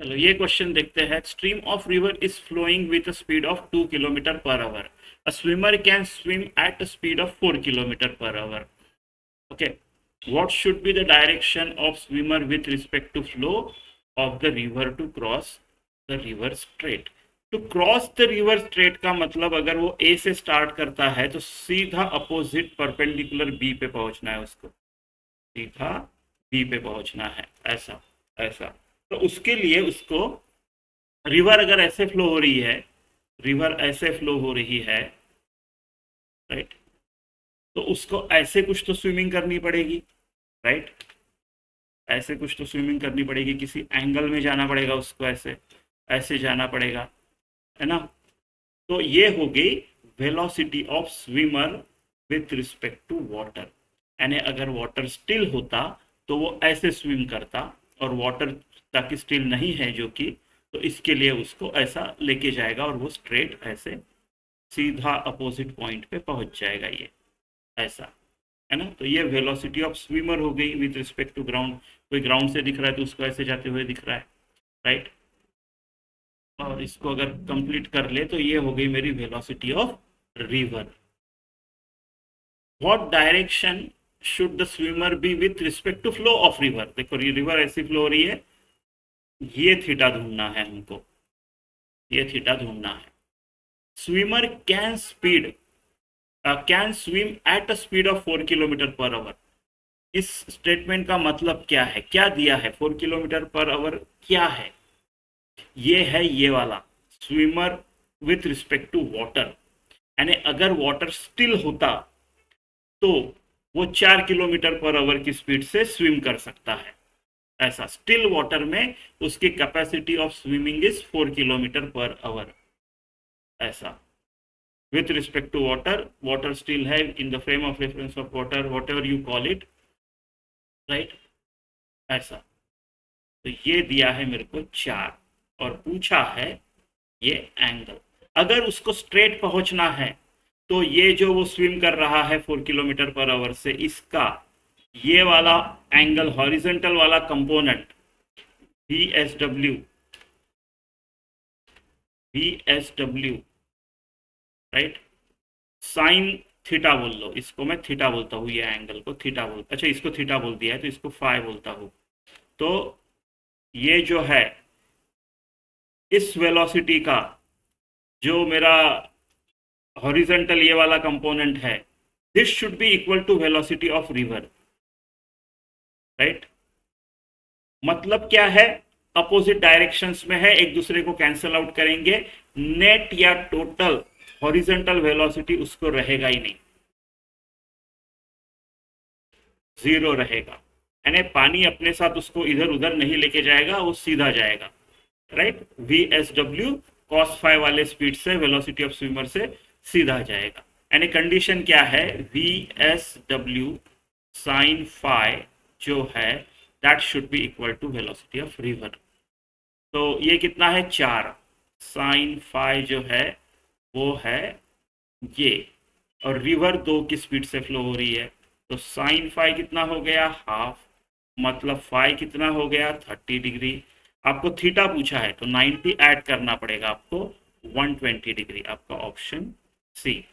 चलो ये क्वेश्चन देखते हैं। Stream of river is flowing with speed of 2 kilometre per hour. A swimmer can swim at speed of 4 kilometre per hour. Okay, what should be the direction of swimmer with respect to flow of the river to cross the river straight? To cross the river straight का मतलब अगर वो A से start करता है तो सीधा opposite perpendicular B पे पहुंचना है उसको, सीधा B पे पहुंचना है, ऐसा ऐसा। तो उसके लिए उसको, रिवर अगर ऐसे फ्लो हो रही है, रिवर ऐसे फ्लो हो रही है, राइट, तो उसको ऐसे कुछ तो स्विमिंग करनी पड़ेगी, राइट, ऐसे कुछ तो स्विमिंग करनी पड़ेगी, किसी एंगल में जाना पड़ेगा उसको, ऐसे ऐसे जाना पड़ेगा, है ना। तो ये हो गई velocity of swimmer with respect to water. यानी अगर वाटर स्टिल होता तो वो ऐसे स्विम करता, और वाटर ताकि स्टिल नहीं है जो कि, तो इसके लिए उसको ऐसा लेके जाएगा और वो स्ट्रेट ऐसे सीधा अपोजिट पॉइंट पे पहुंच जाएगा, ये ऐसा, है ना। तो ये वेलोसिटी ऑफ स्विमर हो गई विद रिस्पेक्ट टू ग्राउंड। कोई ग्राउंड से दिख रहा है तो उसको ऐसे जाते हुए दिख रहा है, राइट। और इसको अगर कंप्लीट कर ले तो ये हो गई मेरी velocity of river. What direction should the swimmer be with respect to flow of river. देखो रिवर ऐसी फ्लो हो रही है, ये थीटा ढूंढना है हमको, ये थीटा ढूंढना है। Swimmer can swim at a speed of 4 kilometre per our. इस स्टेटमेंट का मतलब क्या है, क्या दिया है, 4 किलोमीटर पर आवर क्या है। ये है ये वाला, swimmer with respect to water. यानी अगर वाटर स्टिल होता तो वो 4 किलोमीटर पर आवर की स्पीड से स्विम कर सकता है, ऐसा। स्टिल वाटर में उसकी capacity of swimming is 4 kilometre per hour, ऐसा। With respect to water, water still है, in the frame of reference of water, whatever you call it, right, ऐसा। तो ये दिया है मेरे को 4, और पूछा है ये एंगल। अगर उसको स्ट्रेट पहुंचना है तो ये जो वो स्विम कर रहा है 4 किलोमीटर पर आवर से, इसका ये वाला एंगल, हॉरिजेंटल वाला component we S W, right, sine theta बोल लो इसको, मैं थीटा बोलता हूँ, ये एंगल को थीटा बोल, अच्छा इसको थीटा बोल दिया है तो इसको फाई बोलता हूँ। तो ये जो है इस वेलोसिटी का जो मेरा हॉरिजेंटल ये वाला कंपोनेंट है, this should be equal to velocity of river, right. मतलब क्या है, अपोजिट डायरेक्शंस में है, एक दूसरे को कैंसल आउट करेंगे, नेट या टोटल हॉरिजेंटल वेलोसिटी उसको रहेगा ही नहीं, जीरो रहेगा। यानी पानी अपने साथ उसको इधर उधर नहीं लेके जाएगा, वो सीधा जाएगा, right. V S W cos five वाले स्पीड से वेलोसिटी ऑफ स्विमर से सीधा जाएगा। यानी कंडीशन क्या है, V S W sine phi जो है that should be equal to velocity of river. तो ये कितना है, 4, साइन फाइ जो है वो है ये, और रिवर 2 की स्पीड से फ्लो हो रही है, तो साइन फाइ कितना हो गया, हाफ, मतलब फाइ कितना हो गया 30 डिग्री। आपको थीटा पूछा है तो 90 ऐड करना पड़ेगा आपको, 120 डिग्री, आपका ऑप्शन सी।